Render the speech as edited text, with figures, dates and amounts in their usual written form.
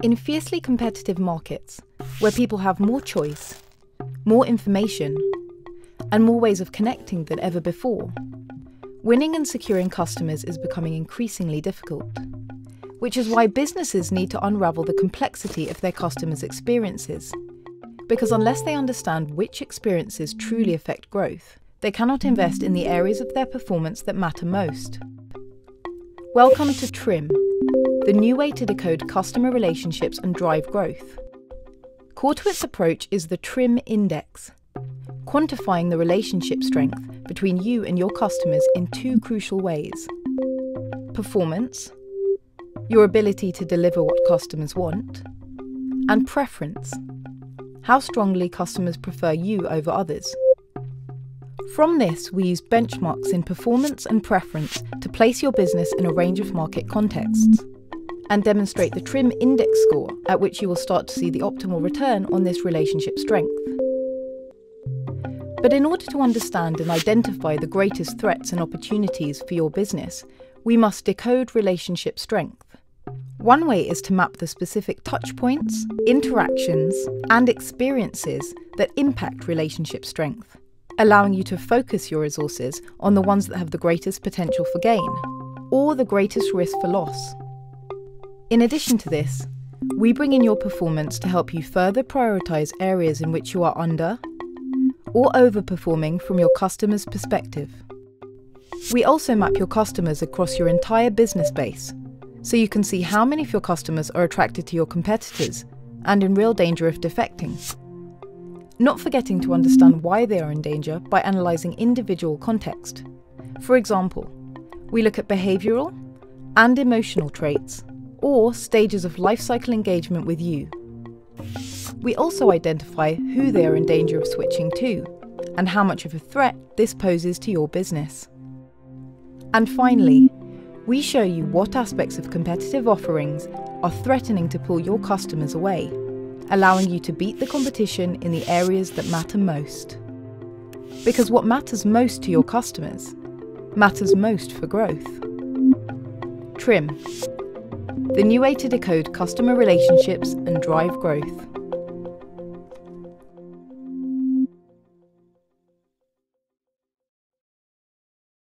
In fiercely competitive markets, where people have more choice, more information, and more ways of connecting than ever before, winning and securing customers is becoming increasingly difficult, which is why businesses need to unravel the complexity of their customers' experiences. Because unless they understand which experiences truly affect growth, they cannot invest in the areas of their performance that matter most. Welcome to TRIM, the new way to decode customer relationships and drive growth. Core to its approach is the TRIM Index, quantifying the relationship strength between you and your customers in two crucial ways: performance, your ability to deliver what customers want, and preference, how strongly customers prefer you over others. From this, we use benchmarks in performance and preference to place your business in a range of market contexts, and demonstrate the TRIM Index score, at which you will start to see the optimal return on this relationship strength. But in order to understand and identify the greatest threats and opportunities for your business, we must decode relationship strength. One way is to map the specific touchpoints, interactions, and experiences that impact relationship strength, allowing you to focus your resources on the ones that have the greatest potential for gain, or the greatest risk for loss. In addition to this, we bring in your performance to help you further prioritize areas in which you are under or overperforming from your customer's perspective. We also map your customers across your entire business base, so you can see how many of your customers are attracted to your competitors and in real danger of defecting. Not forgetting to understand why they are in danger by analysing individual context. For example, we look at behavioural and emotional traits, or stages of life cycle engagement with you. We also identify who they are in danger of switching to, and how much of a threat this poses to your business. And finally, we show you what aspects of competitive offerings are threatening to pull your customers away, allowing you to beat the competition in the areas that matter most. Because what matters most to your customers matters most for growth. TRIM, the new way to decode customer relationships and drive growth.